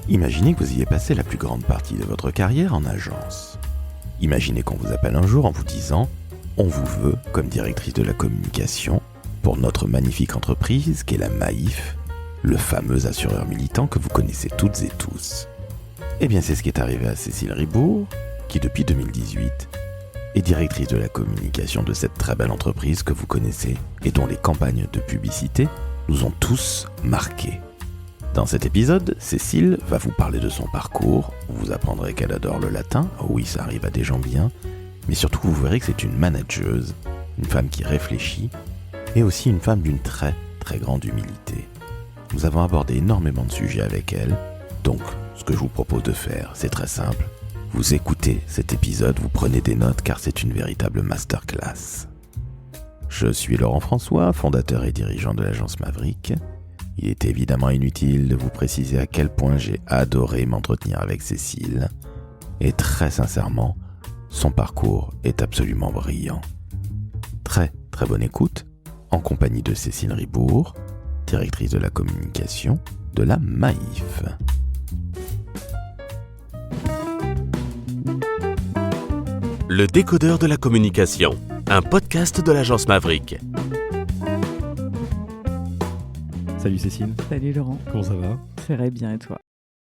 Imaginez que vous ayez passé la plus grande partie de votre carrière en agence. Imaginez qu'on vous appelle un jour en vous disant « On vous veut comme directrice de la communication pour notre magnifique entreprise qu'est la Maïf, le fameux assureur militant que vous connaissez toutes et tous. » Eh bien, c'est ce qui est arrivé à Cécile Ribourt, qui depuis 2018 est directrice de la communication de cette très belle entreprise que vous connaissez et dont les campagnes de publicité nous ont tous marqués. Dans cet épisode, Cécile va vous parler de son parcours, vous apprendrez qu'elle adore le latin, oui ça arrive à des gens bien, mais surtout vous verrez que c'est une manageuse, une femme qui réfléchit, et aussi une femme d'une très très grande humilité. Nous avons abordé énormément de sujets avec elle, donc ce que je vous propose de faire, c'est très simple. Vous écoutez cet épisode, vous prenez des notes car c'est une véritable masterclass. Je suis Laurent François, fondateur et dirigeant de l'agence Maverick. Il est évidemment inutile de vous préciser à quel point j'ai adoré m'entretenir avec Cécile. Et très sincèrement, son parcours est absolument brillant. Très très bonne écoute, en compagnie de Cécile Ribourt, directrice de la communication de la Maïf. Le décodeur de la communication, un podcast de l'agence Maverick. Salut Cécile. Salut Laurent. Comment ça va ? Ça va bien et toi ?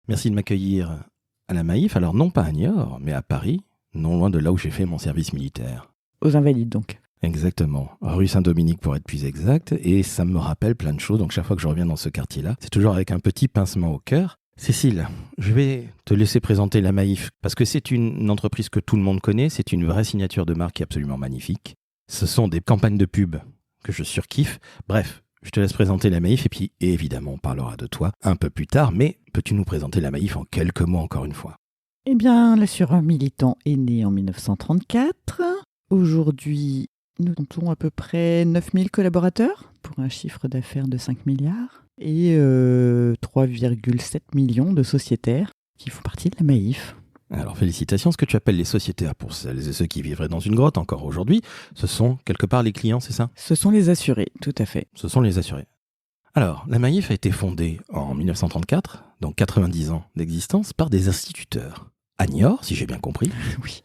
Merci de m'accueillir à la Maïf, alors non pas à Niort, mais à Paris, non loin de là où j'ai fait mon service militaire. Aux Invalides donc. Exactement, rue Saint-Dominique pour être plus exact, et ça me rappelle plein de choses, donc chaque fois que je reviens dans ce quartier-là, c'est toujours avec un petit pincement au cœur. Cécile, je vais te laisser présenter la Maïf, parce que c'est une entreprise que tout le monde connaît, c'est une vraie signature de marque qui est absolument magnifique. Ce sont des campagnes de pub que je surkiffe, bref. Je te laisse présenter la Maïf et puis évidemment on parlera de toi un peu plus tard, mais peux-tu nous présenter la Maïf en quelques mots encore une fois ? Eh bien, l'assureur militant est né en 1934. Aujourd'hui, nous comptons à peu près 9000 collaborateurs pour un chiffre d'affaires de 5 milliards et 3,7 millions de sociétaires qui font partie de la Maïf. Alors félicitations, ce que tu appelles les sociétaires, pour celles et ceux qui vivraient dans une grotte encore aujourd'hui, ce sont quelque part les clients, c'est ça ? Ce sont les assurés, tout à fait. Ce sont les assurés. Alors, la Maïf a été fondée en 1934, donc 90 ans d'existence, par des instituteurs. À Niort, si j'ai bien compris. Oui.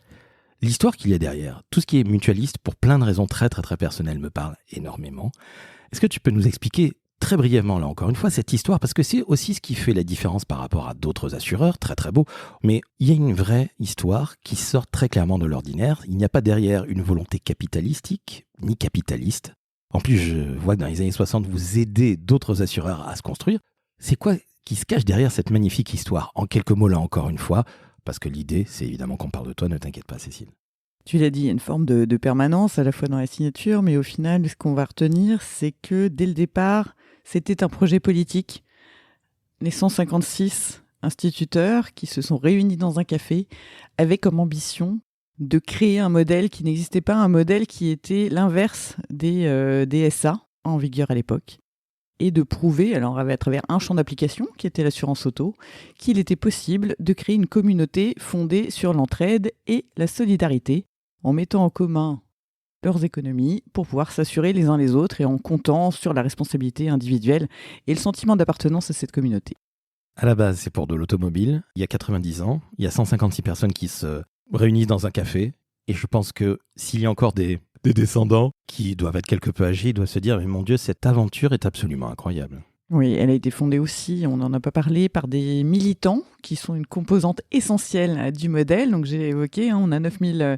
L'histoire qu'il y a derrière, tout ce qui est mutualiste, pour plein de raisons très très très personnelles, me parle énormément. Est-ce que tu peux nous expliquer très brièvement, là encore une fois, cette histoire, parce que c'est aussi ce qui fait la différence par rapport à d'autres assureurs, très très beau, mais il y a une vraie histoire qui sort très clairement de l'ordinaire. Il n'y a pas derrière une volonté capitalistique, ni capitaliste. En plus, je vois que dans les années 60, vous aidez d'autres assureurs à se construire. C'est quoi qui se cache derrière cette magnifique histoire ? En quelques mots, là encore une fois, parce que l'idée, c'est évidemment qu'on parle de toi, ne t'inquiète pas Cécile. Tu l'as dit, il y a une forme de permanence à la fois dans la signature, mais au final, ce qu'on va retenir, c'est que dès le départ, c'était un projet politique. Les 156 instituteurs qui se sont réunis dans un café avaient comme ambition de créer un modèle qui n'existait pas, un modèle qui était l'inverse des SA en vigueur à l'époque, et de prouver, alors à travers un champ d'application qui était l'assurance auto, qu'il était possible de créer une communauté fondée sur l'entraide et la solidarité, en mettant en commun leurs économies pour pouvoir s'assurer les uns les autres et en comptant sur la responsabilité individuelle et le sentiment d'appartenance à cette communauté. À la base, c'est pour de l'automobile. Il y a 90 ans, il y a 156 personnes qui se réunissent dans un café. Et je pense que s'il y a encore des descendants qui doivent être quelque peu âgés, ils doivent se dire « Mais mon Dieu, cette aventure est absolument incroyable ». Oui, elle a été fondée aussi, on n'en a pas parlé, par des militants qui sont une composante essentielle du modèle. Donc j'ai évoqué, on a 9000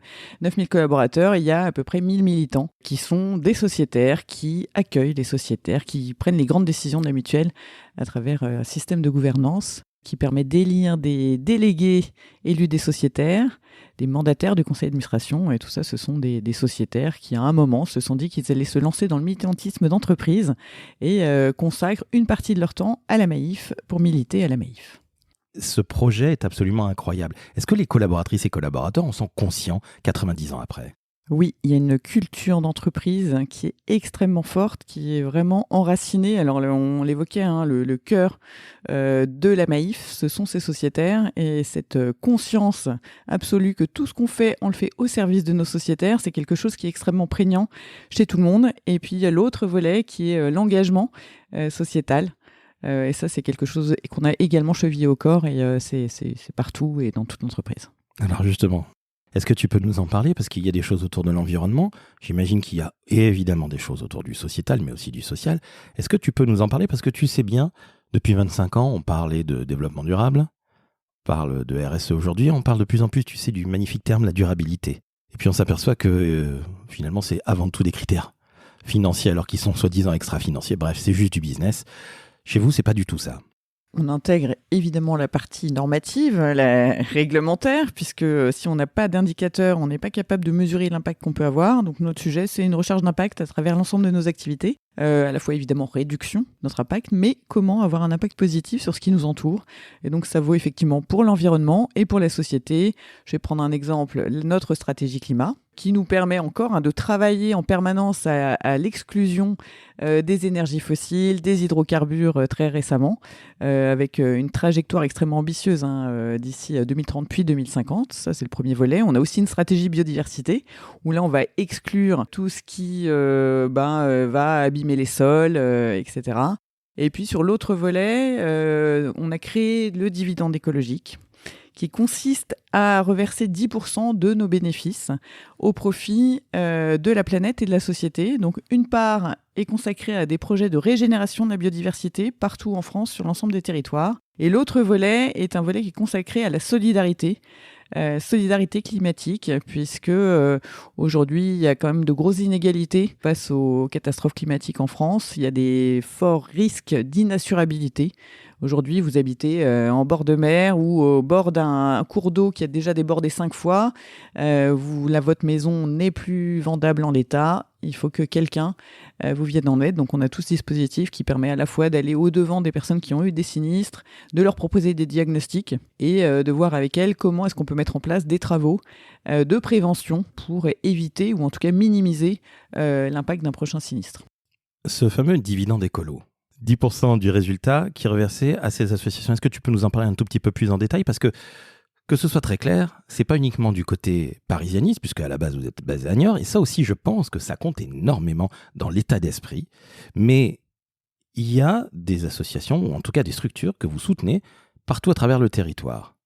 collaborateurs, il y a à peu près 1000 militants qui sont des sociétaires, qui accueillent les sociétaires, qui prennent les grandes décisions de la mutuelle à travers un système de gouvernance qui permet d'élire des délégués élus des sociétaires, des mandataires du conseil d'administration, et tout ça, ce sont des sociétaires qui, à un moment, se sont dit qu'ils allaient se lancer dans le militantisme d'entreprise et consacrent une partie de leur temps à la Maïf pour militer à la Maïf. Ce projet est absolument incroyable. Est-ce que les collaboratrices et collaborateurs en sont conscients 90 ans après ? Oui, il y a une culture d'entreprise qui est extrêmement forte, qui est vraiment enracinée. Alors, on l'évoquait, le cœur de la Maïf, ce sont ces sociétaires. Et cette conscience absolue que tout ce qu'on fait, on le fait au service de nos sociétaires, c'est quelque chose qui est extrêmement prégnant chez tout le monde. Et puis, il y a l'autre volet qui est l'engagement sociétal. Et ça, c'est quelque chose qu'on a également chevillé au corps et c'est partout et dans toute l'entreprise. Alors justement, est-ce que tu peux nous en parler? Parce qu'il y a des choses autour de l'environnement. J'imagine qu'il y a évidemment des choses autour du sociétal, mais aussi du social. Est-ce que tu peux nous en parler? Parce que tu sais bien, depuis 25 ans, on parlait de développement durable, on parle de RSE aujourd'hui, on parle de plus en plus, tu sais, du magnifique terme, la durabilité. Et puis on s'aperçoit que finalement, c'est avant tout des critères financiers, alors qu'ils sont soi-disant extra-financiers. Bref, c'est juste du business. Chez vous, c'est pas du tout ça. On intègre évidemment la partie normative, la réglementaire, puisque si on n'a pas d'indicateur, on n'est pas capable de mesurer l'impact qu'on peut avoir. Donc notre sujet, c'est une recherche d'impact à travers l'ensemble de nos activités. À la fois évidemment réduction de notre impact, mais comment avoir un impact positif sur ce qui nous entoure. Et donc ça vaut effectivement pour l'environnement et pour la société. Je vais prendre un exemple, notre stratégie climat, qui nous permet encore de travailler en permanence à l'exclusion des énergies fossiles, des hydrocarbures très récemment, avec une trajectoire extrêmement ambitieuse d'ici 2030 puis 2050. Ça, c'est le premier volet. On a aussi une stratégie biodiversité, où là, on va exclure tout ce qui va abîmer les sols, etc. Et puis, sur l'autre volet, on a créé le dividende écologique, qui consiste à reverser 10% de nos bénéfices au profit de la planète et de la société. Donc une part est consacrée à des projets de régénération de la biodiversité partout en France, sur l'ensemble des territoires. Et l'autre volet est un volet qui est consacré à la solidarité climatique, puisque aujourd'hui, il y a quand même de grosses inégalités face aux catastrophes climatiques en France. Il y a des forts risques d'inassurabilité. Aujourd'hui, vous habitez en bord de mer ou au bord d'un cours d'eau qui a déjà débordé 5 fois. Votre maison n'est plus vendable en l'état. Il faut que quelqu'un vous vienne en aide. Donc, on a tout ce dispositif qui permet à la fois d'aller au-devant des personnes qui ont eu des sinistres, de leur proposer des diagnostics et de voir avec elles comment est-ce qu'on peut mettre en place des travaux de prévention pour éviter ou en tout cas minimiser l'impact d'un prochain sinistre. Ce fameux dividende écolo, 10% du résultat qui est reversé à ces associations. Est-ce que tu peux nous en parler un tout petit peu plus en détail? Parce que ce soit très clair, c'est pas uniquement du côté parisianiste, puisque à la base vous êtes basé à Niort, et ça aussi je pense que ça compte énormément dans l'état d'esprit, mais il y a des associations, ou en tout cas des structures que vous soutenez partout à travers le territoire.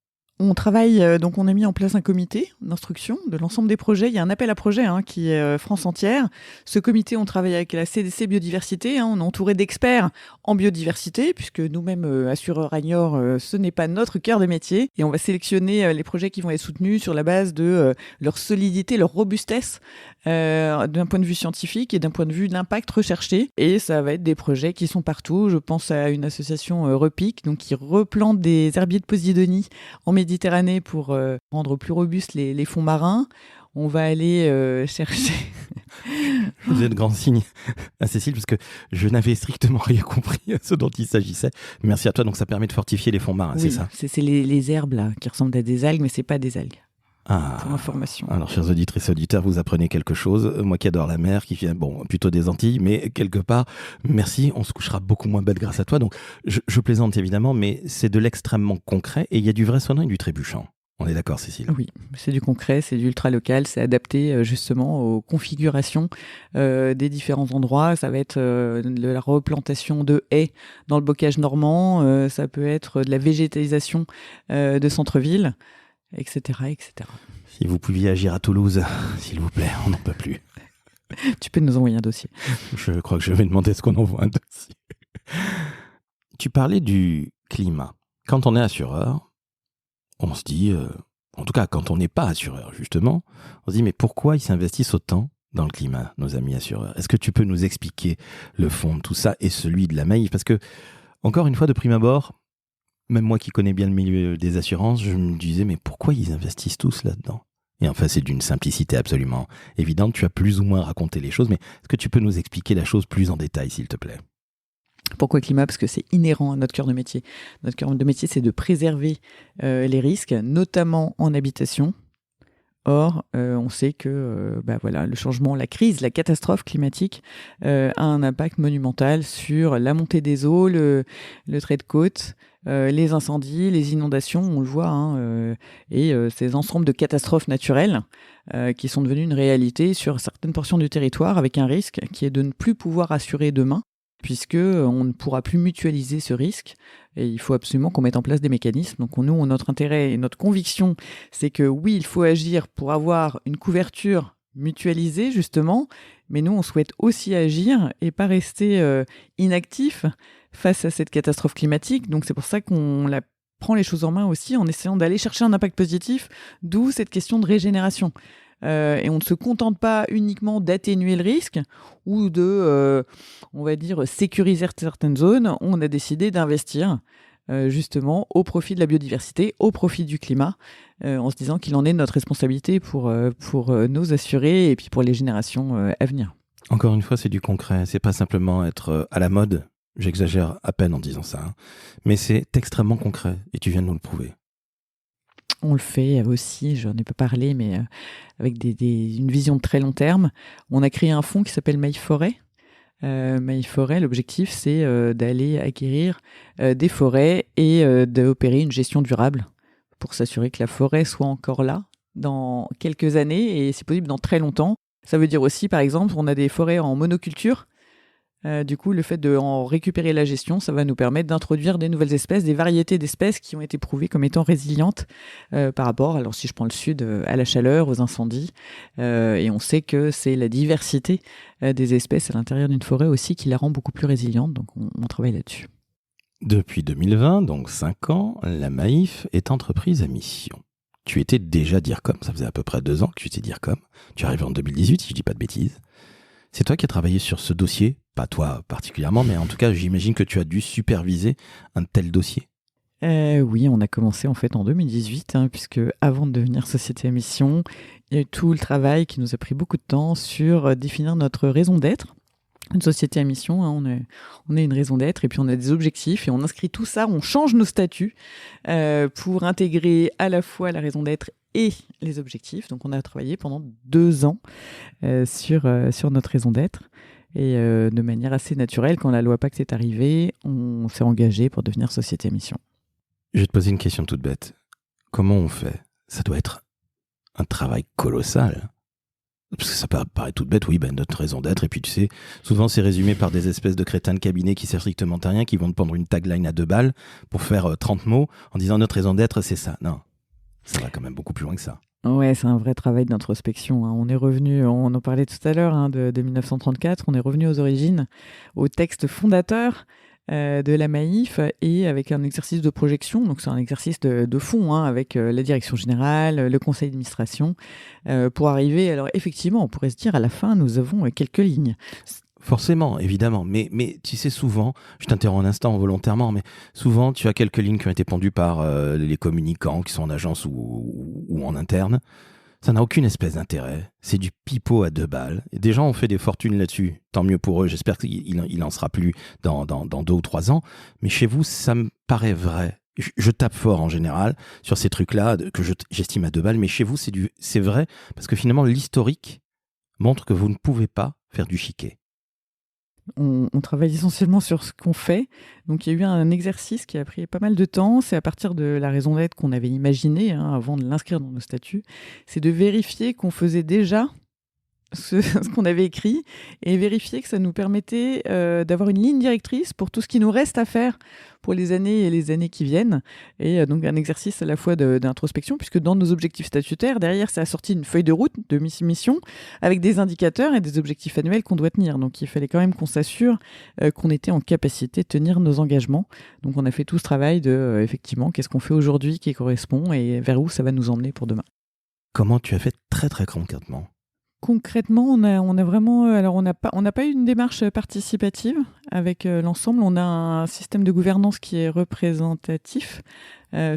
On travaille, donc on a mis en place un comité d'instruction de l'ensemble des projets. Il y a un appel à projet qui est France entière. Ce comité, on travaille avec la CDC Biodiversité. On est entouré d'experts en biodiversité, puisque nous-mêmes, assureurs à Niort, ce n'est pas notre cœur de métier. Et on va sélectionner les projets qui vont être soutenus sur la base de leur solidité, leur robustesse, d'un point de vue scientifique et d'un point de vue de l'impact recherché. Et ça va être des projets qui sont partout. Je pense à une association Repic, donc qui replante des herbiers de Posidonie en Méditerranée pour rendre plus robustes les fonds marins. On va aller chercher... Je faisais de grands signes à Cécile parce que je n'avais strictement rien compris à ce dont il s'agissait. Merci à toi, donc ça permet de fortifier les fonds marins, oui, c'est ça? C'est les herbes là, qui ressemblent à des algues, mais c'est pas des algues. Ah, pour information. Alors, chers auditrices et auditeurs, vous apprenez quelque chose. Moi qui adore la mer, qui vient plutôt des Antilles, mais quelque part, merci, on se couchera beaucoup moins bête grâce à toi. Donc, je plaisante évidemment, mais c'est de l'extrêmement concret et il y a du vrai sonnant et du trébuchant. On est d'accord, Cécile? Oui, c'est du concret, c'est du ultra-local, c'est adapté justement aux configurations des différents endroits. Ça va être de la replantation de haies dans le bocage normand, ça peut être de la végétalisation de centre-ville, etc., etc. Si vous pouviez agir à Toulouse, s'il vous plaît, on n'en peut plus. Tu peux nous envoyer un dossier. Je crois que je vais demander ce qu'on envoie un dossier. Tu parlais du climat. Quand on est assureur, on se dit, en tout cas quand on n'est pas assureur justement, on se dit mais pourquoi ils s'investissent autant dans le climat, nos amis assureurs? Est-ce que tu peux nous expliquer le fond de tout ça et celui de la Maïf? Parce que, encore une fois, de prime abord, même moi qui connais bien le milieu des assurances, je me disais mais pourquoi ils investissent tous là-dedans? Et enfin, c'est d'une simplicité absolument évidente. Tu as plus ou moins raconté les choses, mais est-ce que tu peux nous expliquer la chose plus en détail, s'il te plaît? Pourquoi climat? Parce que c'est inhérent à notre cœur de métier. Notre cœur de métier, c'est de préserver les risques, notamment en habitation. Or, on sait que le changement, la crise, la catastrophe climatique a un impact monumental sur la montée des eaux, le trait de côte, les incendies, les inondations, on le voit, et ces ensembles de catastrophes naturelles qui sont devenues une réalité sur certaines portions du territoire, avec un risque qui est de ne plus pouvoir assurer demain, puisque on ne pourra plus mutualiser ce risque. Et il faut absolument qu'on mette en place des mécanismes. Donc nous, notre intérêt et notre conviction, c'est que oui, il faut agir pour avoir une couverture mutualisée, justement, mais nous, on souhaite aussi agir et pas rester inactif face à cette catastrophe climatique. Donc c'est pour ça qu'on prend les choses en main aussi en essayant d'aller chercher un impact positif, d'où cette question de régénération. Et on ne se contente pas uniquement d'atténuer le risque ou de, on va dire, sécuriser certaines zones. On a décidé d'investir justement au profit de la biodiversité, au profit du climat, en se disant qu'il en est de notre responsabilité pour nos assurés et puis pour les générations à venir. Encore une fois, c'est du concret. C'est pas simplement être à la mode. J'exagère à peine en disant ça. Hein. Mais c'est extrêmement concret et tu viens de nous le prouver. On le fait aussi, j'en ai pas parlé, mais avec une vision de très long terme. On a créé un fonds qui s'appelle Maille Forêt. Maille Forêt, l'objectif, c'est d'aller acquérir des forêts et d'opérer une gestion durable pour s'assurer que la forêt soit encore là dans quelques années et, si possible, dans très longtemps. Ça veut dire aussi, par exemple, on a des forêts en monoculture. Du coup, le fait d'en récupérer la gestion, ça va nous permettre d'introduire des nouvelles espèces, des variétés d'espèces qui ont été prouvées comme étant résilientes par rapport, alors si je prends le sud, à la chaleur, aux incendies. Et on sait que c'est la diversité des espèces à l'intérieur d'une forêt aussi qui la rend beaucoup plus résiliente. Donc on travaille là-dessus. Depuis 2020, donc 5 ans, la Maïf est entreprise à mission. Tu étais déjà DIRCOM, ça faisait à peu près 2 ans que tu étais DIRCOM. Tu arrives en 2018, si je dis pas de bêtises. C'est toi qui as travaillé sur ce dossier, pas toi particulièrement, mais en tout cas, j'imagine que tu as dû superviser un tel dossier. Oui, on a commencé en fait en 2018, puisque avant de devenir société à mission, il y a eu tout le travail qui nous a pris beaucoup de temps sur définir notre raison d'être. Une société à mission, on a une raison d'être et puis on a des objectifs et on inscrit tout ça, on change nos statuts pour intégrer à la fois la raison d'être et les objectifs. Donc on a travaillé pendant 2 ans sur notre raison d'être. Et de manière assez naturelle, quand la loi Pacte est arrivée, on s'est engagé pour devenir société à mission. Je vais te poser une question toute bête. Comment on fait ? Ça doit être un travail colossal. Parce que ça paraît toute bête, oui, notre raison d'être. Et puis tu sais, souvent c'est résumé par des espèces de crétins de cabinet qui servent strictement à rien, qui vont te prendre une tagline à 2 balles pour faire 30 mots en disant notre raison d'être, c'est ça. Non, ça va quand même beaucoup plus loin que ça. Ouais, c'est un vrai travail d'introspection. On est revenu, on en parlait tout à l'heure, de 1934, on est revenu aux origines, au texte fondateur de la Maïf et avec un exercice de projection. Donc c'est un exercice de fond avec la direction générale, le conseil d'administration, pour arriver. Alors effectivement, on pourrait se dire à la fin, nous avons quelques lignes. Forcément, évidemment, mais tu sais, souvent, je t'interromps un instant volontairement, mais souvent tu as quelques lignes qui ont été pendues par les communicants qui sont en agence ou en interne. Ça n'a aucune espèce d'intérêt. C'est du pipeau à 2 balles. Et des gens ont fait des fortunes là-dessus. Tant mieux pour eux. J'espère qu'il n'en sera plus dans 2 ou 3 ans. Mais chez vous, ça me paraît vrai. Je tape fort en général sur ces trucs-là que j'estime à 2 balles. Mais chez vous, c'est vrai parce que finalement, l'historique montre que vous ne pouvez pas faire du chiquet. On travaille essentiellement sur ce qu'on fait. Donc, il y a eu un exercice qui a pris pas mal de temps. C'est à partir de la raison d'être qu'on avait imaginée avant de l'inscrire dans nos statuts. C'est de vérifier qu'on faisait déjà ce qu'on avait écrit et vérifier que ça nous permettait d'avoir une ligne directrice pour tout ce qui nous reste à faire pour les années qui viennent. Et donc un exercice à la fois d'introspection, puisque dans nos objectifs statutaires, derrière, ça a sorti une feuille de route de mission avec des indicateurs et des objectifs annuels qu'on doit tenir. Donc il fallait quand même qu'on s'assure qu'on était en capacité de tenir nos engagements. Donc on a fait tout ce travail de, effectivement, qu'est-ce qu'on fait aujourd'hui qui correspond et vers où ça va nous emmener pour demain. Comment tu as fait très très concrètement ? Concrètement, on a vraiment, alors on n'a pas eu une démarche participative avec l'ensemble. On a un système de gouvernance qui est représentatif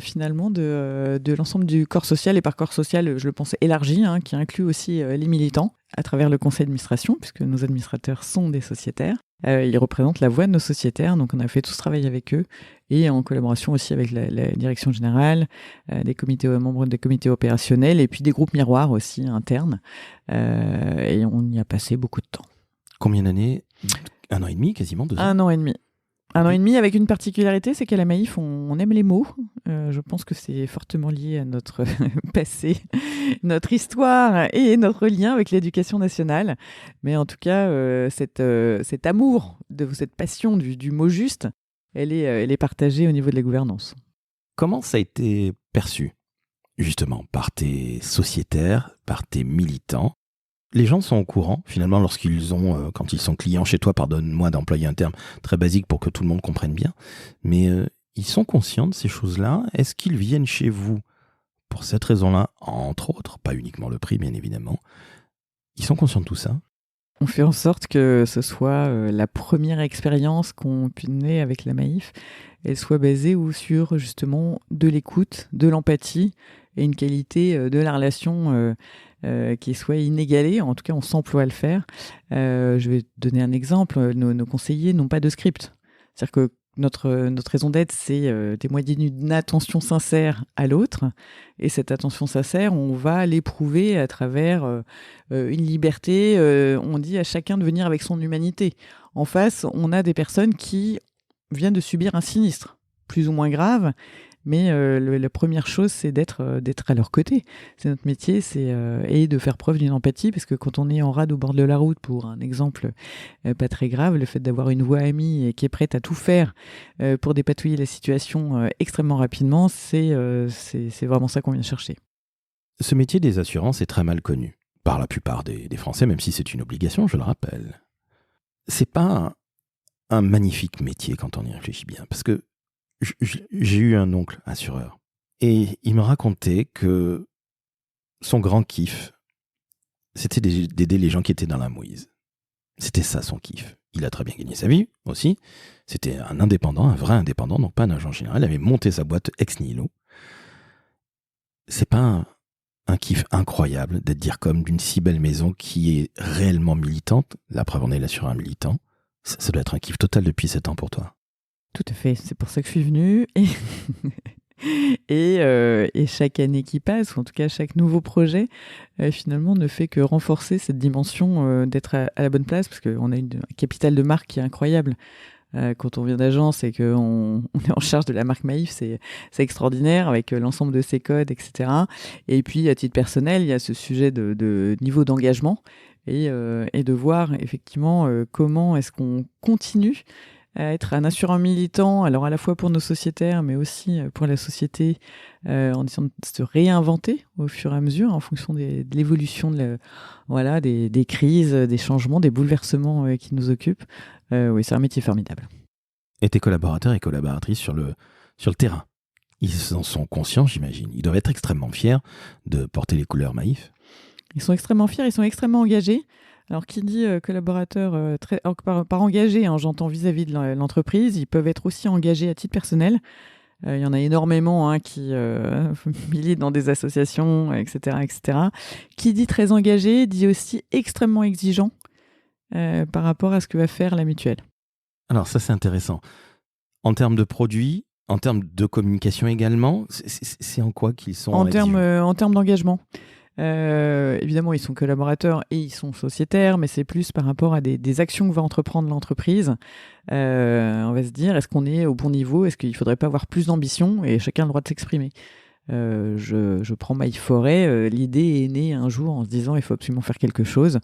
finalement de l'ensemble du corps social, et par corps social, je le pense élargi, qui inclut aussi les militants à travers le conseil d'administration, puisque nos administrateurs sont des sociétaires. Ils représentent la voix de nos sociétaires, donc on a fait tout ce travail avec eux et en collaboration aussi avec la direction générale, des membres des comités opérationnels et puis des groupes miroirs aussi internes. Et on y a passé beaucoup de temps. Combien d'années ? 1 an et demi, quasiment 2 ans ? 1 an et demi. 1 an et demi avec une particularité, c'est qu'à la Maïf, on aime les mots. Je pense que c'est fortement lié à notre passé, notre histoire et notre lien avec l'éducation nationale. Mais en tout cas, cet amour, cette passion du mot juste, elle est partagée au niveau de la gouvernance. Comment ça a été perçu, justement, par tes sociétaires, par tes militants? Les gens sont au courant, finalement, quand ils sont clients chez toi, pardonne-moi d'employer un terme très basique pour que tout le monde comprenne bien, mais ils sont conscients de ces choses-là. Est-ce qu'ils viennent chez vous pour cette raison-là, entre autres, pas uniquement le prix, bien évidemment? Ils sont conscients de tout ça? On fait en sorte que ce soit la première expérience qu'on puisse mener avec la Maïf, elle soit basée sur justement de l'écoute, de l'empathie et une qualité de la relation qui soit inégalée. En tout cas, on s'emploie à le faire. Je vais te donner un exemple. Nos conseillers n'ont pas de script. C'est-à-dire que notre raison d'être, c'est témoigner d'une attention sincère à l'autre. Et cette attention sincère, on va l'éprouver à travers une liberté. On dit à chacun de venir avec son humanité. En face, on a des personnes qui viennent de subir un sinistre, plus ou moins grave. Mais la première chose, c'est d'être à leur côté. C'est notre métier, et de faire preuve d'une empathie, parce que quand on est en rade au bord de la route, pour un exemple pas très grave, le fait d'avoir une voix amie et qui est prête à tout faire pour dépatouiller la situation extrêmement rapidement, c'est vraiment ça qu'on vient chercher. Ce métier des assurances est très mal connu par la plupart des Français, même si c'est une obligation, je le rappelle. C'est pas un magnifique métier quand on y réfléchit bien, parce que j'ai eu un oncle assureur et il me racontait que son grand kiff, c'était d'aider les gens qui étaient dans la mouise. C'était ça son kiff. Il a très bien gagné sa vie aussi. C'était un indépendant, un vrai indépendant, donc pas un agent général. Il avait monté sa boîte ex nihilo. C'est pas un kiff incroyable d'être DIRCOM d'une si belle maison qui est réellement militante. La preuve, on est l'assureur militant. Ça doit être un kiff total depuis 7 ans pour toi. Tout à fait, c'est pour ça que je suis venue. Et chaque année qui passe, ou en tout cas chaque nouveau projet, finalement ne fait que renforcer cette dimension d'être à la bonne place, parce qu'on a un capital de marque qui est incroyable. Quand on vient d'agence et qu'on est en charge de la marque Maïf, c'est extraordinaire, avec l'ensemble de ses codes, etc. Et puis, à titre personnel, il y a ce sujet de niveau d'engagement et de voir effectivement comment est-ce qu'on continue à être un assureur militant, alors à la fois pour nos sociétaires, mais aussi pour la société, en essayant de se réinventer au fur et à mesure, en fonction de l'évolution des crises, des changements, des bouleversements qui nous occupent. Oui, c'est un métier formidable. Et tes collaborateurs et collaboratrices sur le terrain, ils en sont conscients, j'imagine. Ils doivent être extrêmement fiers de porter les couleurs Maïf. Ils sont extrêmement fiers, ils sont extrêmement engagés. Alors, qui dit collaborateurs par engagés, j'entends vis-à-vis de l'entreprise, ils peuvent être aussi engagés à titre personnel. Il y en a énormément qui militent dans des associations, etc., etc. Qui dit très engagé, dit aussi extrêmement exigeant par rapport à ce que va faire la mutuelle. Alors ça, c'est intéressant. En termes de produits, en termes de communication également, c'est en quoi qu'ils sont exigeants ? En termes d'engagement. Évidemment, ils sont collaborateurs et ils sont sociétaires, mais c'est plus par rapport à des actions que va entreprendre l'entreprise. On va se dire, est-ce qu'on est au bon niveau ? Est-ce qu'il ne faudrait pas avoir plus d'ambition ? Et chacun a le droit de s'exprimer. Je prends Maïf Forêt. L'idée est née un jour en se disant, il faut absolument faire quelque chose.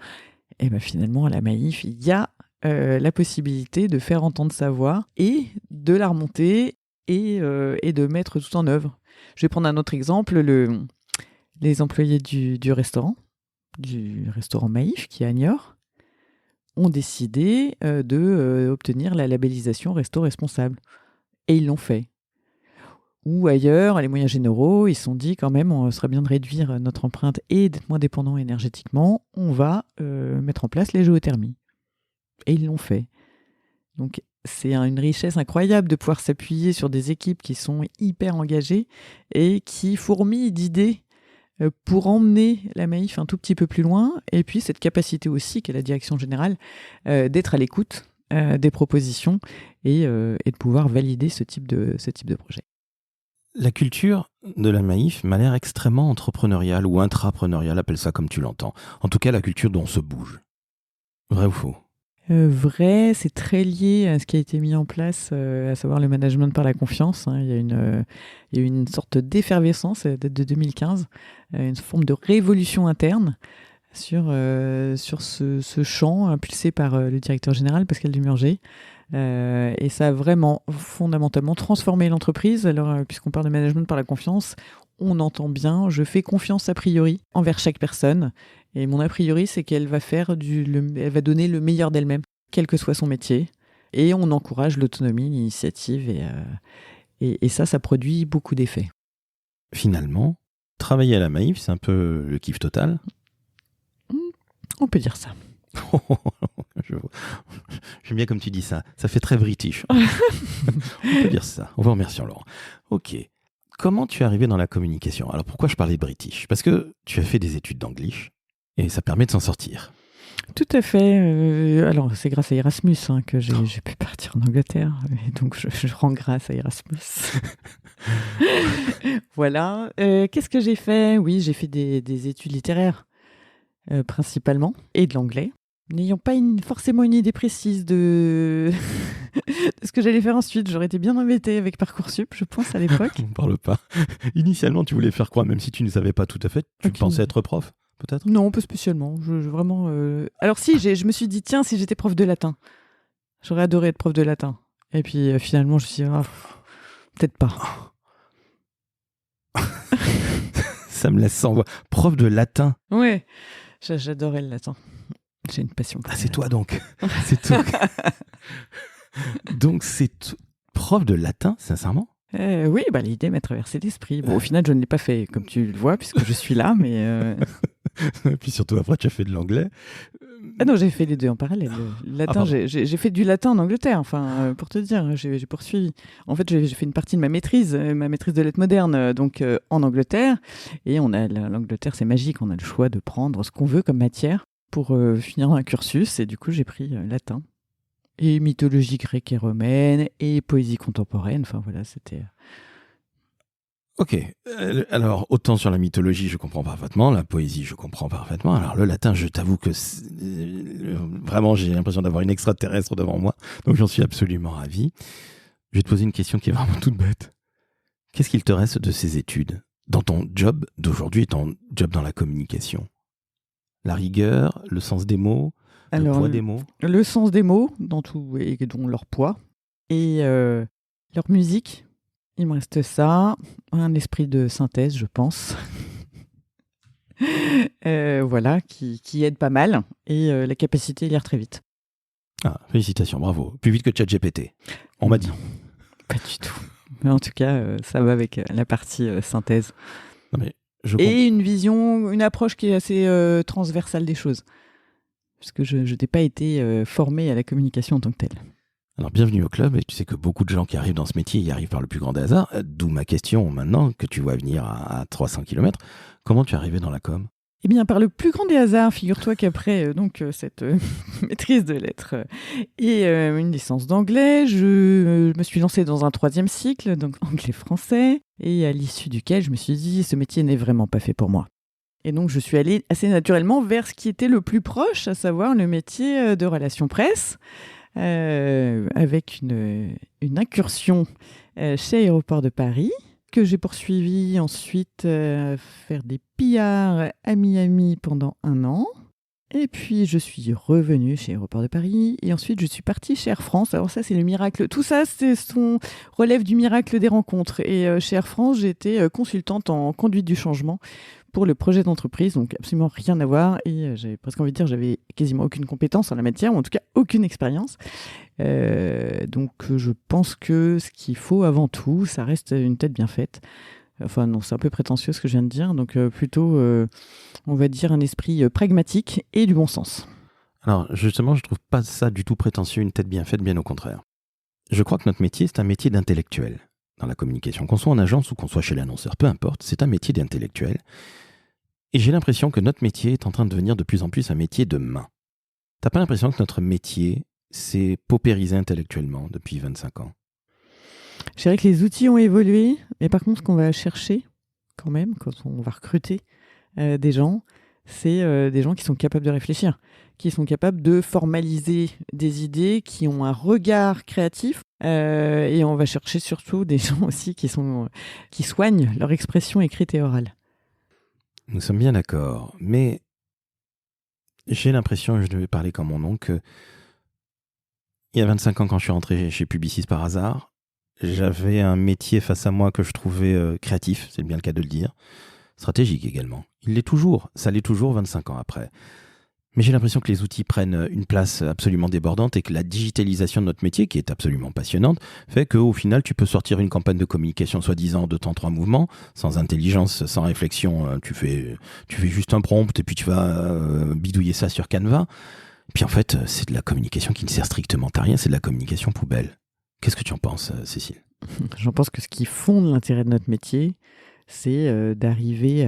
Et finalement, à la Maïf, il y a la possibilité de faire entendre sa voix et de la remonter et de mettre tout en œuvre. Je vais prendre un autre exemple, les employés du restaurant Maïf, qui est à Niort, ont décidé d'obtenir la labellisation Resto Responsable. Et ils l'ont fait. Ou ailleurs, les moyens généraux, ils se sont dit quand même, on serait bien de réduire notre empreinte et d'être moins dépendant énergétiquement. On va mettre en place les géothermies. Et ils l'ont fait. Donc, c'est une richesse incroyable de pouvoir s'appuyer sur des équipes qui sont hyper engagées et qui fourmillent d'idées pour emmener la Maïf un tout petit peu plus loin, et puis cette capacité aussi qu'a la direction générale d'être à l'écoute des propositions et de pouvoir valider ce type de projet. La culture de la Maïf m'a l'air extrêmement entrepreneuriale ou intrapreneuriale, appelle ça comme tu l'entends. En tout cas, la culture dont on se bouge. Vrai ou faux ? Vrai, c'est très lié à ce qui a été mis en place, à savoir le management par la confiance. Hein. Il y a eu une sorte d'effervescence, elle date de 2015, une forme de révolution interne sur ce champ impulsé par le directeur général Pascal Dumurger. Et ça a vraiment fondamentalement transformé l'entreprise. Alors, puisqu'on parle de management par la confiance, on entend bien, je fais confiance a priori envers chaque personne. Et mon a priori, c'est qu'elle va elle va donner le meilleur d'elle-même, quel que soit son métier. Et on encourage l'autonomie, l'initiative, et ça produit beaucoup d'effets. Finalement, travailler à la Maïf, c'est un peu le kiff total. On peut dire ça. J'aime bien comme tu dis ça. Ça fait très british. On peut dire ça. On vous remercie, Laurent. Ok. Comment tu es arrivé dans la communication ? Alors pourquoi je parlais british ? Parce que tu as fait des études d'anglish et ça permet de s'en sortir. Tout à fait. Alors c'est grâce à Erasmus que j'ai pu partir en Angleterre. Et donc je rends grâce à Erasmus. Voilà. Qu'est-ce que j'ai fait ? Oui, j'ai fait des études littéraires principalement et de l'anglais. N'ayant pas forcément une idée précise de ce que j'allais faire ensuite, j'aurais été bien embêtée avec Parcoursup, je pense, à l'époque. On ne parle pas. Initialement, tu voulais faire quoi ? Même si tu ne savais pas tout à fait, tu pensais être prof, peut-être ? Non, pas spécialement. Vraiment. Alors si, je me suis dit, tiens, si j'étais prof de latin, j'aurais adoré être prof de latin. Et puis finalement, je me suis dit, peut-être pas. Ça me laisse sans voix. Prof de latin ? Ouais, j'adorais le latin. J'ai une passion pour c'est toi donc. C'est toi. Donc c'est prof de latin, sincèrement ? Oui, l'idée m'a traversé l'esprit. Bon, au final, je ne l'ai pas fait, comme tu le vois, puisque je suis là, mais... Et puis surtout, après, tu as fait de l'anglais. Ah non, j'ai fait les deux en parallèle. Le latin, j'ai fait du latin en Angleterre, pour te dire, j'ai poursuivi. En fait, j'ai fait une partie de ma maîtrise de lettres modernes, donc en Angleterre. Et l'Angleterre, c'est magique, on a le choix de prendre ce qu'on veut comme matière pour finir un cursus. Et du coup, j'ai pris latin. Et mythologie grecque et romaine, et poésie contemporaine. Enfin, voilà, c'était... Ok. Alors, autant sur la mythologie, je comprends parfaitement. La poésie, je comprends parfaitement. Alors, le latin, je t'avoue que vraiment, j'ai l'impression d'avoir une extraterrestre devant moi. Donc, j'en suis absolument ravi. Je vais te poser une question qui est vraiment toute bête. Qu'est-ce qu'il te reste de ces études dans ton job d'aujourd'hui et ton job dans la communication ? La rigueur, le sens des mots, le poids des mots ? Le sens des mots, dans tout, et dont leur poids, et leur musique. Il me reste ça, un esprit de synthèse, je pense. Voilà, qui aide pas mal, et la capacité à lire très vite. Ah, félicitations, bravo. Plus vite que ChatGPT, on m'a dit. Pas du tout. Mais en tout cas, ça va avec la partie synthèse. Non, mais et une vision, une approche qui est assez transversale des choses. Parce que je n'ai pas été formé à la communication en tant que telle. Alors, bienvenue au club, et tu sais que beaucoup de gens qui arrivent dans ce métier y arrivent par le plus grand des hasards, d'où ma question maintenant, que tu vois venir à 300 km. Comment tu es arrivé dans la com ? Eh bien, par le plus grand des hasards, figure-toi qu'après cette maîtrise de lettres et une licence d'anglais, je me suis lancée dans un 3e cycle, donc anglais-français, et à l'issue duquel je me suis dit, ce métier n'est vraiment pas fait pour moi. Et donc, je suis allée assez naturellement vers ce qui était le plus proche, à savoir le métier de relations presse, avec une incursion chez Aéroports de Paris, que j'ai poursuivi ensuite faire des pillards à Miami pendant 1 an. Et puis, je suis revenue chez Aéroports de Paris. Et ensuite, je suis partie chez Air France. Alors ça, c'est le miracle. Tout ça, relève du miracle des rencontres. Et chez Air France, j'étais consultante en conduite du changement pour le projet d'entreprise. Donc, absolument rien à voir. Et j'avais presque envie de dire, j'avais quasiment aucune compétence en la matière, ou en tout cas, aucune expérience. Donc, je pense que ce qu'il faut avant tout, ça reste une tête bien faite. Enfin non, c'est un peu prétentieux ce que je viens de dire, donc plutôt, on va dire, un esprit pragmatique et du bon sens. Alors justement, je ne trouve pas ça du tout prétentieux, une tête bien faite, bien au contraire. Je crois que notre métier, c'est un métier d'intellectuel. Dans la communication, qu'on soit en agence ou qu'on soit chez l'annonceur, peu importe, c'est un métier d'intellectuel. Et j'ai l'impression que notre métier est en train de devenir de plus en plus un métier de main. T'as pas l'impression que notre métier s'est paupérisé intellectuellement depuis 25 ans ? Je dirais que les outils ont évolué, mais par contre, ce qu'on va chercher, quand même, quand on va recruter des gens, c'est des gens qui sont capables de réfléchir, qui sont capables de formaliser des idées, qui ont un regard créatif. Et on va chercher surtout des gens aussi qui soignent leur expression écrite et orale. Nous sommes bien d'accord, mais j'ai l'impression, et je devais parler comme mon oncle, il y a 25 ans quand je suis rentré chez Publicis par hasard, j'avais un métier face à moi que je trouvais créatif, c'est bien le cas de le dire, stratégique également. Il l'est toujours, ça l'est toujours 25 ans après. Mais j'ai l'impression que les outils prennent une place absolument débordante et que la digitalisation de notre métier, qui est absolument passionnante, fait qu'au final, tu peux sortir une campagne de communication soi-disant de temps 3 mouvements, sans intelligence, sans réflexion. Tu fais juste un prompt et puis tu vas bidouiller ça sur Canva. Et puis en fait, c'est de la communication qui ne sert strictement à rien, c'est de la communication poubelle. Qu'est-ce que tu en penses, Cécile ? J'en pense que ce qui fonde l'intérêt de notre métier, c'est d'arriver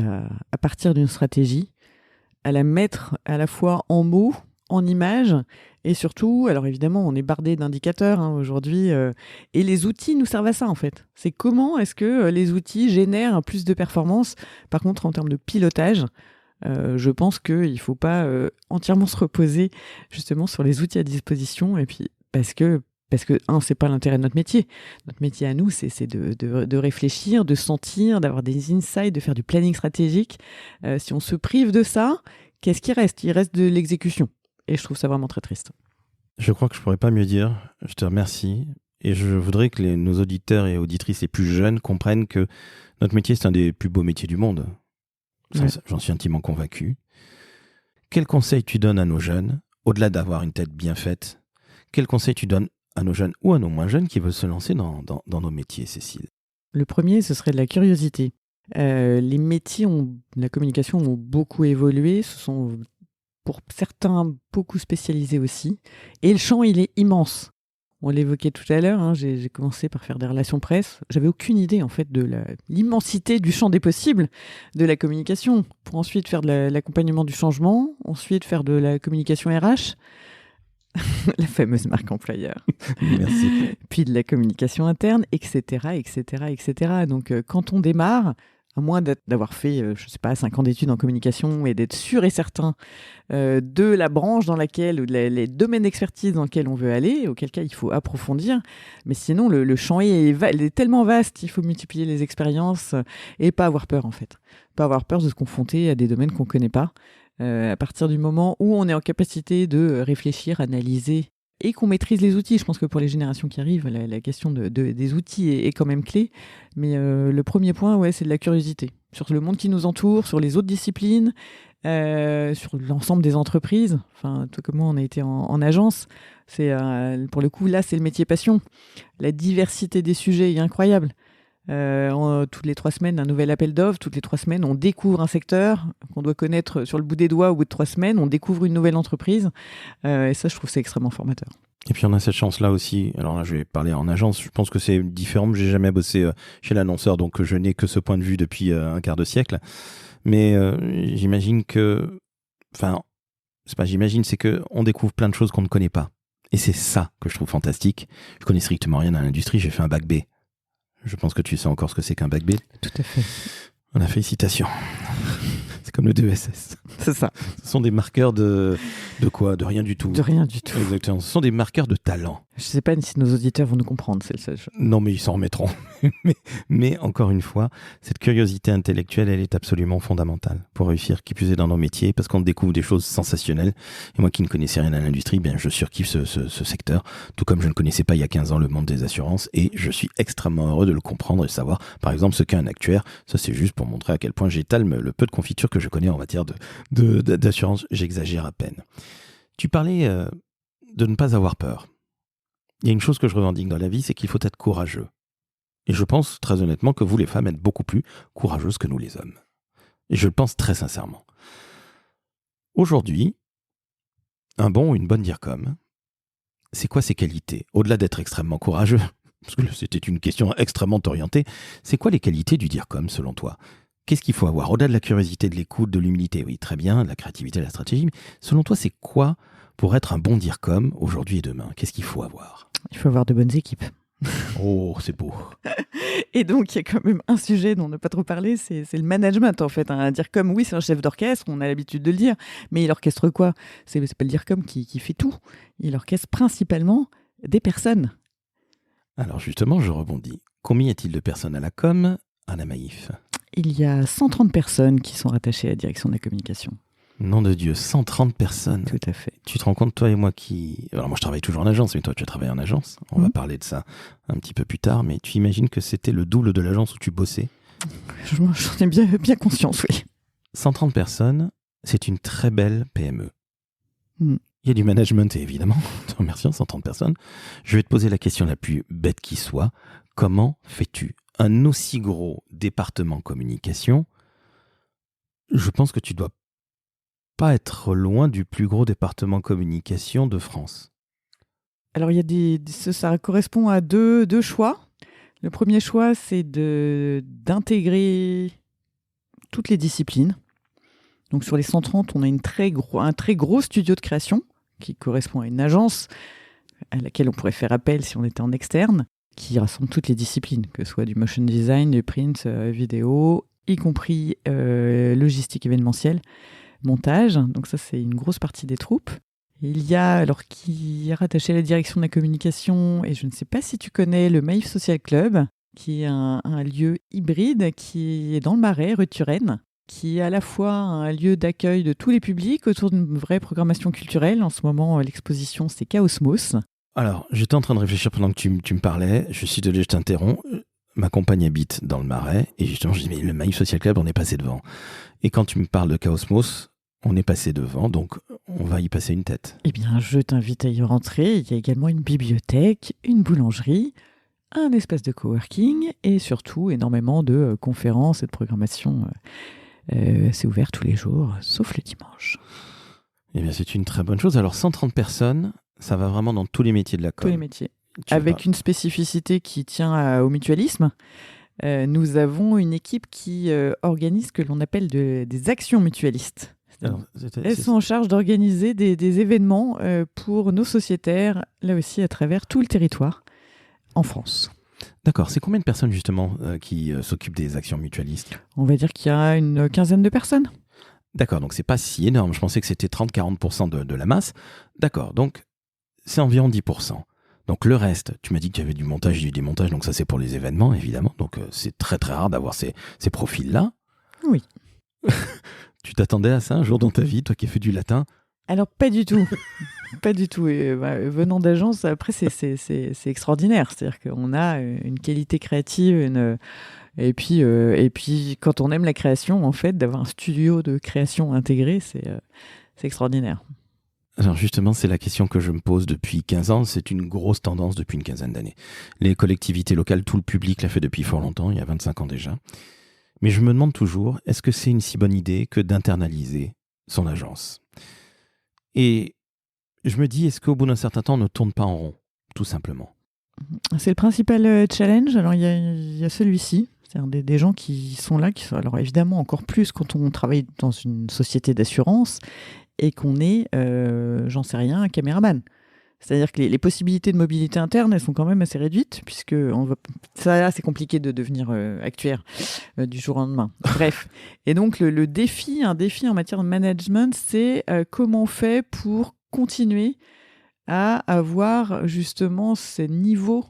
à partir d'une stratégie, à la mettre à la fois en mots, en images, et surtout, alors évidemment, on est bardé d'indicateurs aujourd'hui, et les outils nous servent à ça en fait. C'est comment est-ce que les outils génèrent plus de performance. Par contre, en termes de pilotage, je pense qu'il ne faut pas entièrement se reposer justement sur les outils à disposition, et puis parce que c'est pas l'intérêt de notre métier. Notre métier à nous, c'est de réfléchir, de sentir, d'avoir des insights, de faire du planning stratégique. Si on se prive de ça, qu'est-ce qui reste ? Il reste de l'exécution. Et je trouve ça vraiment très triste. Je crois que je pourrais pas mieux dire. Je te remercie. Et je voudrais que nos auditeurs et auditrices les plus jeunes comprennent que notre métier, c'est un des plus beaux métiers du monde. Ouais. J'en suis intimement convaincu. Quel conseil tu donnes à nos jeunes, au-delà d'avoir une tête bien faite ? Quel conseil tu donnes à nos jeunes ou à nos moins jeunes qui veulent se lancer dans nos métiers, Cécile ? Le premier, ce serait de la curiosité. Les métiers de la communication ont beaucoup évolué. Ce sont, pour certains, beaucoup spécialisés aussi. Et le champ, il est immense. On l'évoquait tout à l'heure, j'ai commencé par faire des relations presse. J'avais aucune idée, en fait, de l'immensité du champ des possibles de la communication. Pour ensuite faire de l'accompagnement du changement, ensuite faire de la communication RH, la fameuse marque employeur. Merci. Puis de la communication interne, etc., etc., etc. Donc, quand on démarre, à moins d'avoir fait, 5 ans d'études en communication et d'être sûr et certain de la branche dans laquelle, ou les domaines d'expertise dans lesquels on veut aller, auquel cas il faut approfondir. Mais sinon, le champ est tellement vaste, il faut multiplier les expériences et pas avoir peur, en fait. Pas avoir peur de se confronter à des domaines qu'on ne connaît pas. À partir du moment où on est en capacité de réfléchir, analyser et qu'on maîtrise les outils. Je pense que pour les générations qui arrivent, la question des outils est quand même clé. Mais le premier point, c'est de la curiosité sur le monde qui nous entoure, sur les autres disciplines, sur l'ensemble des entreprises. Enfin, toi comme moi, on a été en agence. Pour le coup, là, c'est le métier passion. La diversité des sujets est incroyable. Toutes les 3 semaines, un nouvel appel d'offres. Toutes les 3 semaines, on découvre un secteur qu'on doit connaître sur le bout des doigts. Au bout de 3 semaines, on découvre une nouvelle entreprise. Et ça, je trouve c'est extrêmement formateur. Et puis on a cette chance-là aussi. Alors là, je vais parler en agence. Je pense que c'est différent. J'ai jamais bossé chez l'annonceur, donc je n'ai que ce point de vue depuis un quart de siècle. Mais j'imagine que... Enfin, c'est pas j'imagine, c'est qu'on découvre plein de choses qu'on ne connaît pas. Et c'est ça que je trouve fantastique. Je connais strictement rien à l'industrie. J'ai fait un bac B. Je pense que tu sais encore ce que c'est qu'un bac B. Tout à fait. Voilà, félicitations. C'est comme le DESS. C'est ça. Ce sont des marqueurs de quoi ? De rien du tout. De rien du tout. Exactement. Ce sont des marqueurs de talent. Je ne sais pas si nos auditeurs vont nous comprendre, c'est le seul chose. Non, mais ils s'en remettront. mais encore une fois, cette curiosité intellectuelle, elle est absolument fondamentale pour réussir, qui plus est dans nos métiers, parce qu'on découvre des choses sensationnelles. Et moi qui ne connaissais rien à l'industrie, je surkiffe ce secteur, tout comme je ne connaissais pas il y a 15 ans le monde des assurances, et je suis extrêmement heureux de le comprendre et de savoir, par exemple, ce qu'est un actuaire. Ça, c'est juste pour montrer à quel point j'étale le peu de confiture que je connais en matière d'assurance. J'exagère à peine. Tu parlais de ne pas avoir peur. Il y a une chose que je revendique dans la vie, c'est qu'il faut être courageux. Et je pense très honnêtement que vous, les femmes, êtes beaucoup plus courageuses que nous, les hommes. Et je le pense très sincèrement. Aujourd'hui, un bon ou une bonne DIRCOM, c'est quoi ses qualités ? Au-delà d'être extrêmement courageux, parce que c'était une question extrêmement orientée, c'est quoi les qualités du DIRCOM selon toi ? Qu'est-ce qu'il faut avoir ? Au-delà de la curiosité, de l'écoute, de l'humilité, oui, très bien, de la créativité, de la stratégie, mais selon toi, c'est quoi pour être un bon DIRCOM aujourd'hui et demain ? Qu'est-ce qu'il faut avoir ? Il faut avoir de bonnes équipes. Oh, c'est beau. Et donc, il y a quand même un sujet dont on n'a pas trop parlé, c'est le management, en fait. À dire comme, oui, c'est un chef d'orchestre, on a l'habitude de le dire, mais il orchestre quoi? C'est pas le dire comme qui fait tout. Il orchestre principalement des personnes. Alors justement, je rebondis. Combien y a-t-il de personnes à la com, Anna Maïf? Il y a 130 personnes qui sont rattachées à la direction de la communication. Nom de Dieu, 130 personnes. Tout à fait. Tu te rends compte, toi et moi qui... Alors moi, je travaille toujours en agence, mais toi, tu travailles en agence. On va parler de ça un petit peu plus tard, mais tu imagines que c'était le double de l'agence où tu bossais? J'en ai bien conscience, oui. 130 personnes, c'est une très belle PME. Mm. Il y a du management, et évidemment, en te remerciant, 130 personnes. Je vais te poser la question la plus bête qui soit. Comment fais-tu un aussi gros département communication? Je pense que tu dois pas être loin du plus gros département communication de France. Alors, il y a ça correspond à deux choix. Le premier choix, c'est d'intégrer toutes les disciplines. Donc, sur les 130, on a un très gros studio de création qui correspond à une agence à laquelle on pourrait faire appel si on était en externe, qui rassemble toutes les disciplines, que ce soit du motion design, du print, vidéo, y compris logistique événementielle, montage. Donc ça, c'est une grosse partie des troupes. Et il y a, alors qui est rattaché à la direction de la communication, et je ne sais pas si tu connais le Maïf Social Club, qui est un lieu hybride qui est dans le Marais, rue de Turenne, qui est à la fois un lieu d'accueil de tous les publics autour d'une vraie programmation culturelle. En ce moment, l'exposition, c'est Chaosmos. Alors, j'étais en train de réfléchir pendant que tu me parlais. Je suis désolé, je t'interromps. Ma compagne habite dans le Marais, et justement, je dis, mais le Maïf Social Club, on est passé devant. Et quand tu me parles de Chaosmos, on est passé devant, donc on va y passer une tête. Eh bien, je t'invite à y rentrer. Il y a également une bibliothèque, une boulangerie, un espace de coworking et surtout énormément de conférences et de programmation. C'est ouvert tous les jours, sauf le dimanche. Eh bien, c'est une très bonne chose. Alors, 130 personnes, ça va vraiment dans tous les métiers de la com. Tous les métiers. Avec une spécificité qui tient au mutualisme. Nous avons une équipe qui organise ce que l'on appelle des actions mutualistes. Alors, elles sont en charge d'organiser des événements pour nos sociétaires, là aussi à travers tout le territoire, en France. D'accord. C'est combien de personnes justement qui s'occupent des actions mutualistes? On va dire qu'il y a une quinzaine de personnes. D'accord, donc c'est pas si énorme. Je pensais que c'était 30-40% de la masse. D'accord, donc c'est environ 10%. Donc le reste, tu m'as dit qu'il y avait du montage et du démontage, donc ça c'est pour les événements évidemment. Donc c'est très très rare d'avoir ces profils-là. Oui. Tu t'attendais à ça un jour dans ta vie, toi qui as fait du latin? Alors pas du tout. Pas du tout. Et, venant d'agence, après c'est extraordinaire. C'est-à-dire qu'on a une qualité créative, et puis quand on aime la création, en fait, d'avoir un studio de création intégré, c'est extraordinaire. Alors justement, c'est la question que je me pose depuis 15 ans. C'est une grosse tendance depuis une quinzaine d'années. Les collectivités locales, tout le public l'a fait depuis fort longtemps, il y a 25 ans déjà. Mais je me demande toujours, est-ce que c'est une si bonne idée que d'internaliser son agence? Et je me dis, est-ce qu'au bout d'un certain temps, on ne tourne pas en rond, tout simplement? C'est le principal challenge. Alors, il y a celui-ci. C'est-à-dire des gens qui sont là, alors évidemment encore plus quand on travaille dans une société d'assurance et qu'on est, j'en sais rien, un caméraman. C'est-à-dire que les possibilités de mobilité interne, elles sont quand même assez réduites, puisque ça, c'est compliqué de devenir actuaire du jour au lendemain. Bref. Et donc, un défi en matière de management, c'est comment on fait pour continuer à avoir justement ces niveaux.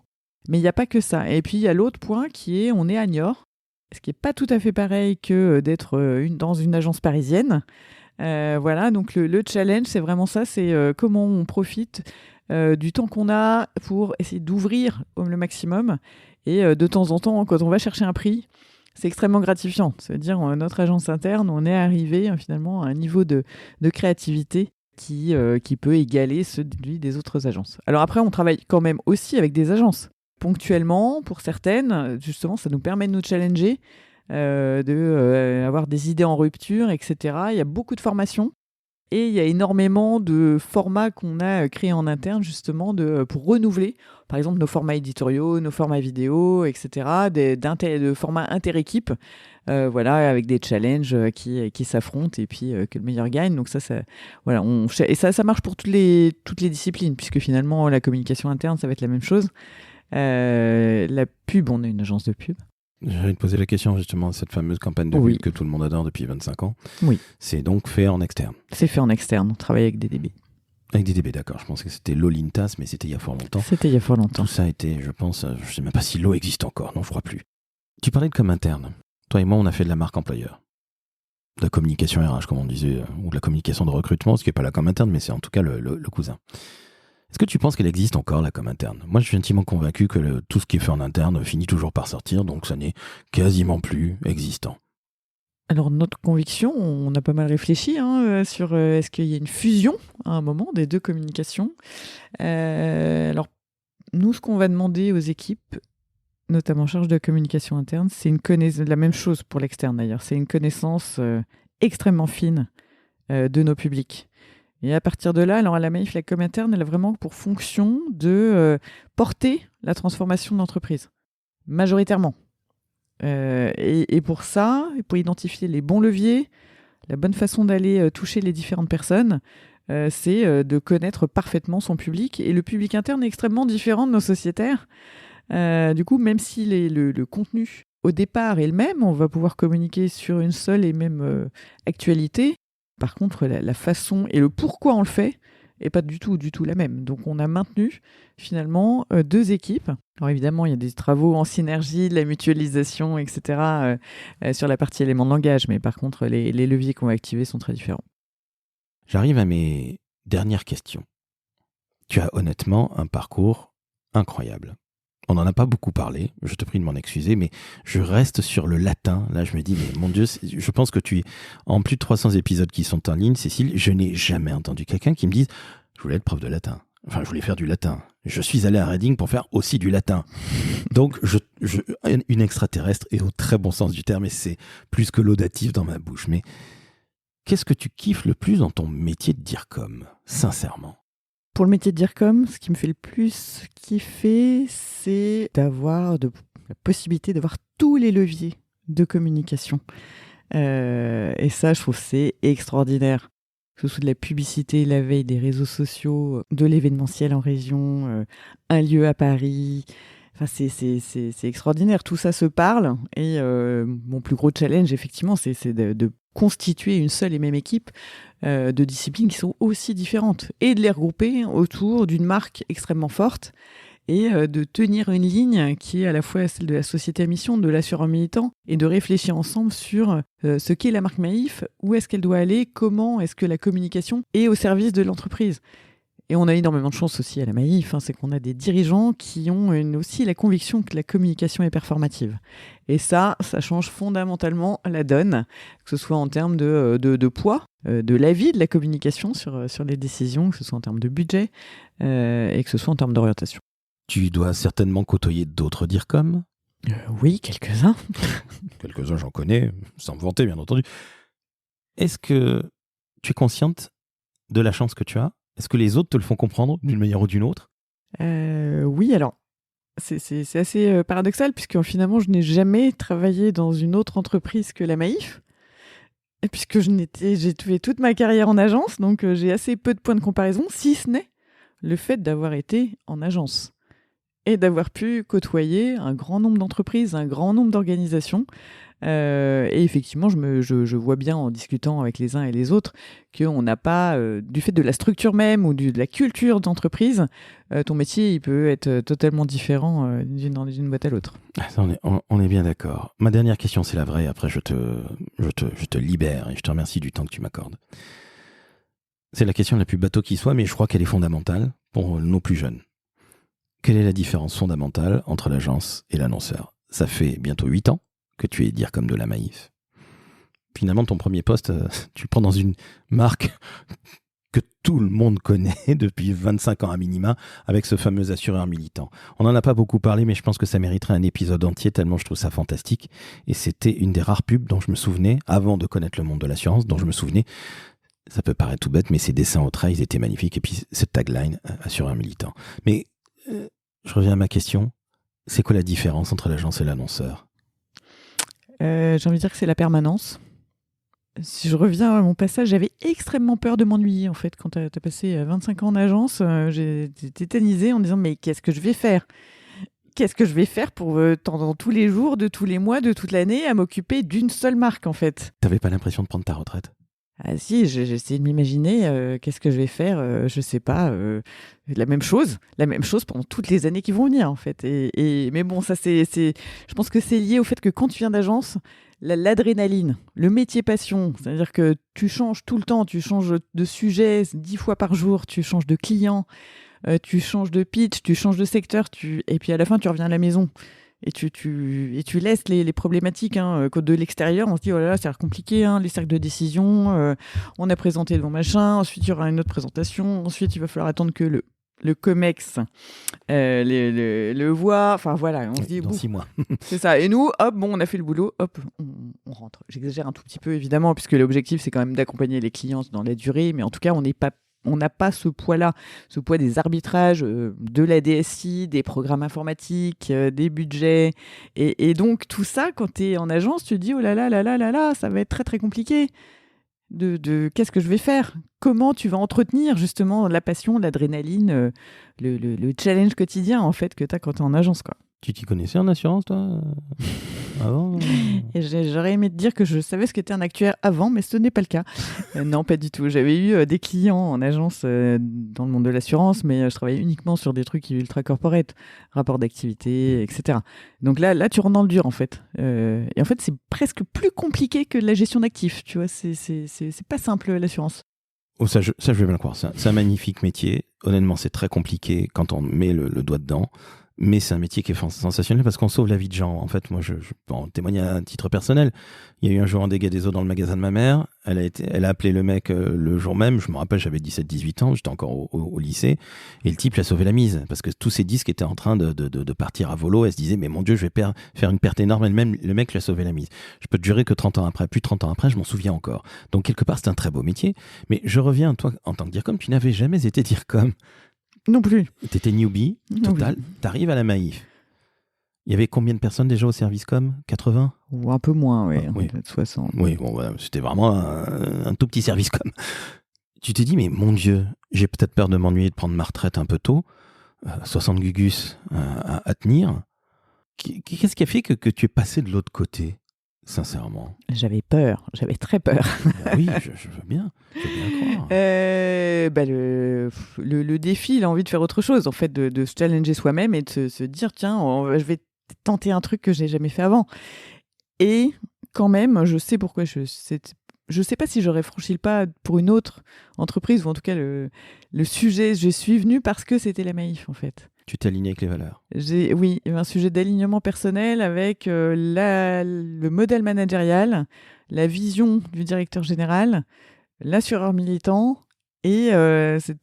Mais il n'y a pas que ça. Et puis, il y a l'autre point qui est, on est à Niort, ce qui n'est pas tout à fait pareil que d'être dans une agence parisienne. Voilà, donc le challenge, c'est vraiment ça, c'est comment on profite du temps qu'on a pour essayer d'ouvrir le maximum. Et de temps en temps, quand on va chercher un prix, c'est extrêmement gratifiant. C'est-à-dire, notre agence interne, on est arrivé finalement à un niveau de créativité qui peut égaler celui des autres agences. Alors après, on travaille quand même aussi avec des agences. Ponctuellement, pour certaines, justement, ça nous permet de nous challenger, avoir des idées en rupture, etc. Il y a beaucoup de formations. Et il y a énormément de formats qu'on a créés en interne, justement, pour renouveler, par exemple, nos formats éditoriaux, nos formats vidéo, etc., de formats inter-équipes, voilà, avec des challenges qui s'affrontent et puis que le meilleur gagne. Donc ça voilà, et ça marche pour toutes les disciplines, puisque finalement, la communication interne, ça va être la même chose. La pub, on est une agence de pub. J'allais te poser la question justement, cette fameuse campagne de pub que tout le monde adore depuis 25 ans. Oui. C'est donc fait en externe. C'est fait en externe, on travaille avec des DB. Avec des DB, d'accord. Je pensais que c'était l'Olintas, mais c'était il y a fort longtemps. C'était il y a fort longtemps. Tout ça a été, je pense, je sais même pas si l'eau existe encore, non, je crois plus. Tu parlais de com interne. Toi et moi, on a fait de la marque employeur. De la communication RH, comme on disait, ou de la communication de recrutement, ce qui n'est pas la com interne, mais c'est en tout cas le cousin. Est-ce que tu penses qu'elle existe encore, la com interne ? Moi, je suis intimement convaincu que tout ce qui est fait en interne finit toujours par sortir, donc ça n'est quasiment plus existant. Alors, notre conviction, on a pas mal réfléchi sur est-ce qu'il y a une fusion à un moment des deux communications. Alors, nous, ce qu'on va demander aux équipes, notamment en charge de la communication interne, c'est la même chose pour l'externe d'ailleurs, c'est une connaissance extrêmement fine de nos publics. Et à partir de là, alors à la Maïf, la com interne, elle a vraiment pour fonction de porter la transformation de l'entreprise, majoritairement. Et pour ça, pour identifier les bons leviers, la bonne façon d'aller toucher les différentes personnes, c'est de connaître parfaitement son public. Et le public interne est extrêmement différent de nos sociétaires. Du coup, même si le contenu au départ est le même, on va pouvoir communiquer sur une seule et même actualité. Par contre, la façon et le pourquoi on le fait n'est pas du tout la même. Donc, on a maintenu finalement deux équipes. Alors évidemment, il y a des travaux en synergie, de la mutualisation, etc. Sur la partie éléments de langage. Mais par contre, les leviers qu'on va activer sont très différents. J'arrive à mes dernières questions. Tu as honnêtement un parcours incroyable. On n'en a pas beaucoup parlé, je te prie de m'en excuser, mais je reste sur le latin. Là, je me dis, mais mon Dieu, je pense que en plus de 300 épisodes qui sont en ligne, Cécile, je n'ai jamais entendu quelqu'un qui me dise, je voulais être prof de latin. Enfin, je voulais faire du latin. Je suis allé à Reading pour faire aussi du latin. Donc, une extraterrestre, et au très bon sens du terme, et c'est plus que laudatif dans ma bouche. Mais qu'est-ce que tu kiffes le plus dans ton métier de DIRCOM, sincèrement ? Pour le métier de DIRCOM, ce qui me fait le plus kiffer, c'est d'avoir la possibilité d'avoir tous les leviers de communication. Et ça, je trouve que c'est extraordinaire. Que ce soit de la publicité, la veille des réseaux sociaux, de l'événementiel en région, un lieu à Paris. Enfin, c'est extraordinaire. Tout ça se parle. Et mon plus gros challenge, effectivement, c'est de constituer une seule et même équipe de disciplines qui sont aussi différentes et de les regrouper autour d'une marque extrêmement forte et de tenir une ligne qui est à la fois celle de la société à mission, de l'assureur militant et de réfléchir ensemble sur ce qu'est la marque Maïf, où est-ce qu'elle doit aller, comment est-ce que la communication est au service de l'entreprise. Et on a énormément de chance aussi à la Maïf, c'est qu'on a des dirigeants qui ont aussi la conviction que la communication est performative. Et ça change fondamentalement la donne, que ce soit en termes de poids, de l'avis de la communication sur les décisions, que ce soit en termes de budget et que ce soit en termes d'orientation. Tu dois certainement côtoyer d'autres DIRCOM ? Oui, quelques-uns. Quelques-uns, j'en connais, sans me vanter, bien entendu. Est-ce que tu es consciente de la chance que tu as ? Est-ce que les autres te le font comprendre d'une manière ou d'une autre ? Oui, alors, c'est assez paradoxal, puisque finalement, je n'ai jamais travaillé dans une autre entreprise que la Maïf, et puisque j'ai fait toute ma carrière en agence, donc j'ai assez peu de points de comparaison, si ce n'est le fait d'avoir été en agence et d'avoir pu côtoyer un grand nombre d'entreprises, un grand nombre d'organisations. Et effectivement, je vois bien en discutant avec les uns et les autres qu'on n'a pas, du fait de la structure même ou de la culture d'entreprise, ton métier il peut être totalement différent d'une boîte à l'autre. On est bien d'accord. Ma dernière question, c'est la vraie. Après, je te libère et je te remercie du temps que tu m'accordes. C'est la question la plus bateau qui soit, mais je crois qu'elle est fondamentale pour nos plus jeunes. Quelle est la différence fondamentale entre l'agence et l'annonceur ? Ça fait bientôt 8 ans que tu es DIRCOM de la Maïf. Finalement, ton premier poste, tu le prends dans une marque que tout le monde connaît depuis 25 ans à minima, avec ce fameux assureur militant. On n'en a pas beaucoup parlé, mais je pense que ça mériterait un épisode entier, tellement je trouve ça fantastique. Et c'était une des rares pubs dont je me souvenais, avant de connaître le monde de l'assurance, dont je me souvenais, ça peut paraître tout bête, mais ces dessins au trait, ils étaient magnifiques. Et puis cette tagline, assureur militant. Mais je reviens à ma question. C'est quoi la différence entre l'agence et l'annonceur ? J'ai envie de dire que c'est la permanence. Si je reviens à mon passage, j'avais extrêmement peur de m'ennuyer en fait. Quand tu as passé 25 ans en agence, j'étais tétanisée en me disant mais qu'est-ce que je vais faire ? qu'est-ce que je vais faire pour pendant tous les jours, de tous les mois, de toute l'année, à m'occuper d'une seule marque en fait. T'avais pas l'impression de prendre ta retraite? Ah si, j'ai essayé de m'imaginer qu'est-ce que je vais faire, je sais pas, la même chose pendant toutes les années qui vont venir en fait. Mais bon, ça je pense que c'est lié au fait que quand tu viens d'agence, l'adrénaline, le métier passion, c'est-à-dire que tu changes tout le temps, tu changes de sujet 10 fois par jour, tu changes de client, tu changes de pitch, tu changes de secteur, et puis à la fin tu reviens à la maison. Et tu laisses les problématiques de l'extérieur. On se dit, oh là là, ça a l'air compliqué, les cercles de décision. On a présenté devant machin. Ensuite, il y aura une autre présentation. Ensuite, il va falloir attendre que le COMEX le voit. Enfin, voilà. On se dit, dans 6 mois. C'est ça. Et nous, hop, bon, on a fait le boulot. Hop, on rentre. J'exagère un tout petit peu, évidemment, puisque l'objectif, c'est quand même d'accompagner les clients dans la durée. Mais en tout cas, on n'a pas ce poids-là, ce poids des arbitrages, de la DSI, des programmes informatiques, des budgets. Et donc, tout ça, quand tu es en agence, tu te dis, oh là là là là là là, ça va être très très compliqué. Qu'est-ce que je vais faire? Comment tu vas entretenir justement la passion, l'adrénaline, le challenge quotidien en fait que tu as quand tu es en agence, quoi. Tu t'y connaissais en assurance, toi, avant? Et j'aurais aimé te dire que je savais ce qu'était un actuaire avant, mais ce n'est pas le cas. Non, pas du tout. J'avais eu des clients en agence dans le monde de l'assurance, mais je travaillais uniquement sur des trucs ultra corporate, rapport d'activité, etc. Donc là, tu rentres dans le dur, en fait. Et en fait, c'est presque plus compliqué que la gestion d'actifs. Tu vois, c'est pas simple, l'assurance. Oh, ça, je veux bien le croire. C'est un magnifique métier. Honnêtement, c'est très compliqué quand on met le doigt dedans. Mais c'est un métier qui est sensationnel parce qu'on sauve la vie de gens. En fait, moi, je peux en témoigner à un titre personnel. Il y a eu un jour un dégât des eaux dans le magasin de ma mère. Elle a appelé le mec le jour même. Je me rappelle, j'avais 17-18 ans. J'étais encore au lycée. Et le type lui a sauvé la mise parce que tous ses disques étaient en train de partir à volo. Elle se disait, mais mon Dieu, je vais faire une perte énorme. Et même le mec lui a sauvé la mise. Je peux te jurer que 30 ans après, plus de 30 ans après, je m'en souviens encore. Donc, quelque part, c'est un très beau métier. Mais je reviens à toi, en tant que DIRCOM, tu n'avais jamais été DIRCOM. Non plus. T'étais newbie, total. T'arrives à la Maïf. Il y avait combien de personnes déjà au service com? 80? Ou un peu moins, oui. Oui. Peut-être 60. Oui, bon, voilà, c'était vraiment un tout petit service com. Tu t'es dit, mais mon Dieu, j'ai peut-être peur de m'ennuyer, de prendre ma retraite un peu tôt. 60 gugus à tenir. Qu'est-ce qui a fait que tu es passé de l'autre côté, sincèrement? J'avais peur, j'avais très peur. Oui, je veux bien croire. Le défi, il a envie de faire autre chose, en fait, de se challenger soi-même et de se dire, tiens, je vais tenter un truc que j'ai jamais fait avant. Et quand même, je sais pourquoi je sais pas si j'aurais franchi le pas pour une autre entreprise, ou en tout cas le sujet, je suis venue parce que c'était la Maïf, en fait. Tu t'es aligné avec les valeurs. Oui, il y avait un sujet d'alignement personnel avec le modèle managérial, la vision du directeur général, l'assureur militant et c'est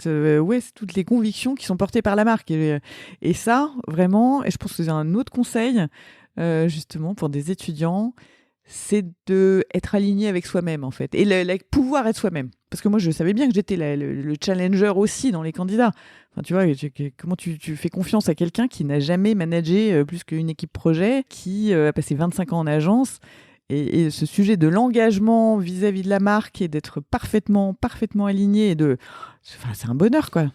toutes les convictions qui sont portées par la marque. Et ça, vraiment, et je pense que c'est un autre conseil, justement, pour des étudiants, c'est d'être aligné avec soi-même, en fait, et pouvoir être soi-même. Parce que moi, je savais bien que j'étais le challenger aussi dans les candidats. Enfin, tu vois, comment tu fais confiance à quelqu'un qui n'a jamais managé plus qu'une équipe projet, qui a passé 25 ans en agence, et ce sujet de l'engagement vis-à-vis de la marque et d'être parfaitement aligné, c'est un bonheur, quoi.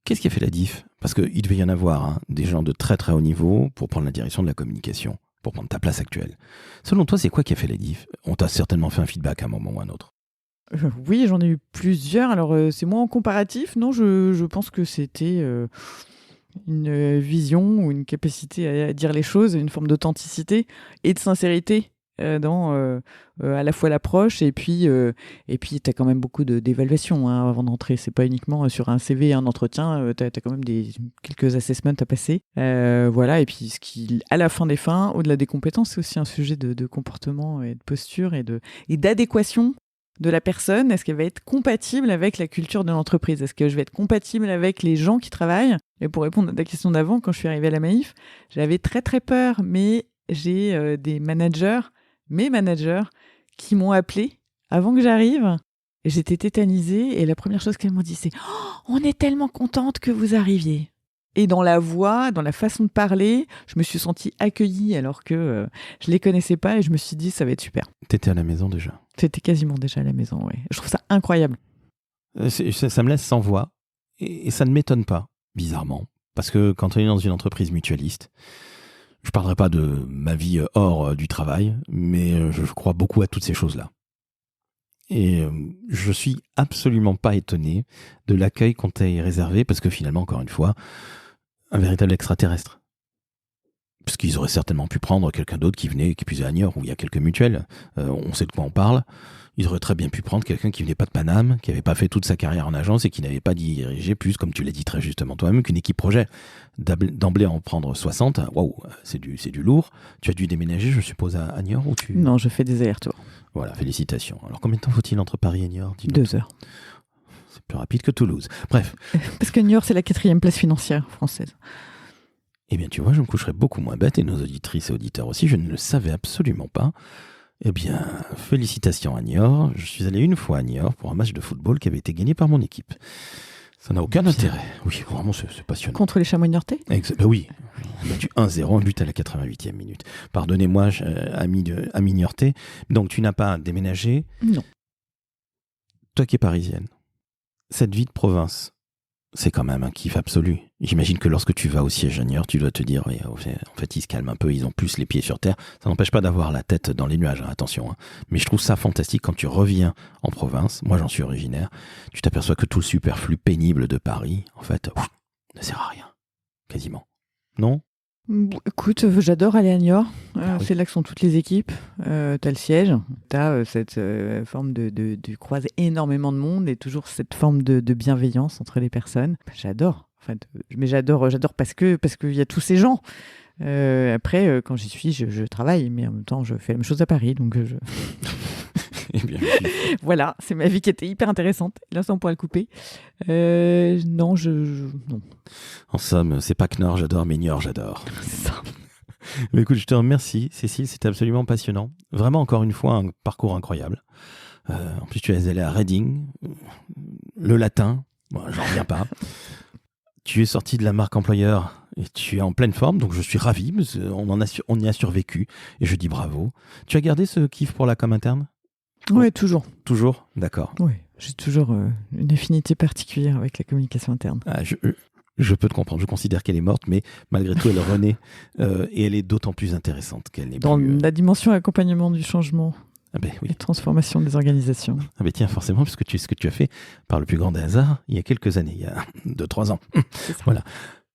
Qu'est-ce qui a fait la diff? Parce qu'il devait y en avoir des gens de très très haut niveau pour prendre la direction de la communication, pour prendre ta place actuelle. Selon toi, c'est quoi qui a fait la diff? On t'a certainement fait un feedback à un moment ou à un autre. Oui, j'en ai eu plusieurs. Alors, c'est moins en comparatif. Non, je pense que c'était une vision ou une capacité à dire les choses, une forme d'authenticité et de sincérité dans à la fois l'approche et puis tu as quand même beaucoup d'évaluations avant d'entrer. C'est pas uniquement sur un CV et un entretien. Tu as quand même quelques assessments à passer. Voilà. Et puis, ce qui, à la fin des fins, au-delà des compétences, c'est aussi un sujet de comportement et de posture et d'adéquation de la personne. Est-ce qu'elle va être compatible avec la culture de l'entreprise? Est-ce que je vais être compatible avec les gens qui travaillent? Et pour répondre à ta question d'avant, quand je suis arrivée à la Maïf, j'avais très très peur, mais j'ai mes managers qui m'ont appelé avant que j'arrive. Et j'étais tétanisée et la première chose qu'elles m'ont dit, c'est « On est tellement contente que vous arriviez !» Et dans la voix, dans la façon de parler, je me suis sentie accueillie alors que je les connaissais pas et je me suis dit ça va être super. T'étais à la maison déjà? T'étais quasiment déjà à la maison, oui. Je trouve ça incroyable. Ça me laisse sans voix et ça ne m'étonne pas, bizarrement. Parce que quand on est dans une entreprise mutualiste, Je parlerai pas de ma vie hors du travail, mais je crois beaucoup à toutes ces choses-là. Et je suis absolument pas étonné de l'accueil qu'on t'a réservé, parce que finalement, encore une fois, un véritable extraterrestre. Parce qu'ils auraient certainement pu prendre quelqu'un d'autre qui venait, qui puisait à Niort, où il y a quelques mutuelles. On sait de quoi on parle. Ils auraient très bien pu prendre quelqu'un qui venait pas de Paname, qui n'avait pas fait toute sa carrière en agence et qui n'avait pas dirigé plus, comme tu l'as dit très justement toi-même, qu'une équipe projet. D'emblée en prendre 60, waouh, c'est du lourd. Tu as dû déménager, je suppose, à Niort ou tu... Non, je fais des allers-retours. Voilà, félicitations. Alors combien de temps faut-il entre Paris et Niort? 2 heures. C'est plus rapide que Toulouse. Bref. Parce que Niort, c'est la 4e place financière française. Eh bien, tu vois, je me coucherais beaucoup moins bête, et nos auditrices et auditeurs aussi, je ne le savais absolument pas. Eh bien, félicitations à Niort. Je suis allé une fois à Niort pour un match de football qui avait été gagné par mon équipe. Ça n'a aucun intérêt. Oui, vraiment, c'est passionnant. Contre les Chamois niortais ? Ben oui, on a battu 1-0, un but à la 88e minute. Pardonnez-moi, ami niortais. Donc, tu n'as pas déménagé ? Non. Toi qui es parisienne, cette vie de province, c'est quand même un kiff absolu. J'imagine que lorsque tu vas au siège à Niort, tu dois te dire, oui, en fait, ils se calment un peu, ils ont plus les pieds sur terre. Ça n'empêche pas d'avoir la tête dans les nuages, hein, attention. Hein. Mais je trouve ça fantastique quand tu reviens en province. Moi, j'en suis originaire. Tu t'aperçois que tout le superflu pénible de Paris, en fait, ne sert à rien. Quasiment. Non ? Écoute, j'adore aller à Niort. Oui. C'est là que sont toutes les équipes. T'as le siège, t'as cette forme tu croises énormément de monde et toujours cette forme de bienveillance entre les personnes. J'adore. Mais j'adore parce qu'il y a tous ces gens. Après, quand j'y suis, je travaille, mais en même temps, je fais la même chose à Paris. Donc, Eh bien, voilà, c'est ma vie qui était hyper intéressante. Là, ça, on pourra le couper. Non, non. En somme, c'est pas Knorr, j'adore, mais Niort, j'adore. C'est ça. Mais écoute, je te remercie, Cécile, c'était absolument passionnant. Vraiment, encore une fois, un parcours incroyable. En plus, tu es allée à Reading, le latin, bon, j'en reviens pas. Tu es sorti de la marque employeur et tu es en pleine forme, donc je suis ravi, parce on y a survécu, et je dis bravo. Tu as gardé ce kiff pour la com interne ? Oui, toujours. Toujours ? D'accord. Oui, j'ai toujours une affinité particulière avec la communication interne. Ah, je peux te comprendre, je considère qu'elle est morte, mais malgré tout, elle renaît, et elle est d'autant plus intéressante qu'elle n'est Dans plus... la dimension accompagnement du changement Ah ben oui. et transformation des organisations. Ah ben tiens, forcément, parce que ce que tu as fait par le plus grand des hasards, il y a quelques années, il y a 2-3 ans. C'est ça. Voilà.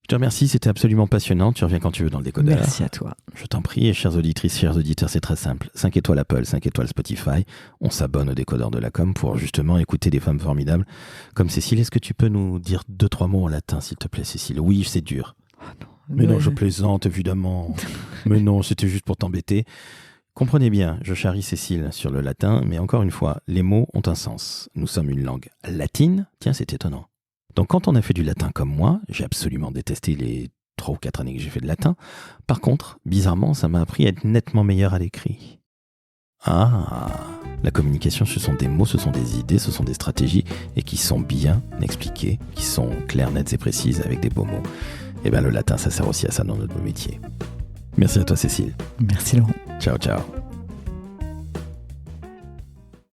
Je te remercie, c'était absolument passionnant. Tu reviens quand tu veux dans le décodeur. Merci à toi. Je t'en prie, et chères auditrices, chers auditeurs, c'est très simple. 5 étoiles Apple, 5 étoiles Spotify. On s'abonne au décodeur de la com pour justement écouter des femmes formidables comme Cécile. Est-ce que tu peux nous dire 2-3 mots en latin, s'il te plaît, Cécile ? Oui, c'est dur. Oh non. Mais non, je plaisante, évidemment. Mais non, c'était juste pour t'embêter. Comprenez bien, je charrie Cécile sur le latin, mais encore une fois, les mots ont un sens. Nous sommes une langue latine. Tiens, c'est étonnant. Donc quand on a fait du latin comme moi, j'ai absolument détesté les 3 ou 4 années que j'ai fait de latin. Par contre, bizarrement, ça m'a appris à être nettement meilleur à l'écrit. Ah, la communication, ce sont des mots, ce sont des idées, ce sont des stratégies, et qui sont bien expliquées, qui sont claires, nettes et précises, avec des beaux mots. Et bien le latin, ça sert aussi à ça dans notre métier. Merci à toi, Cécile. Merci Laurent. Ciao, ciao.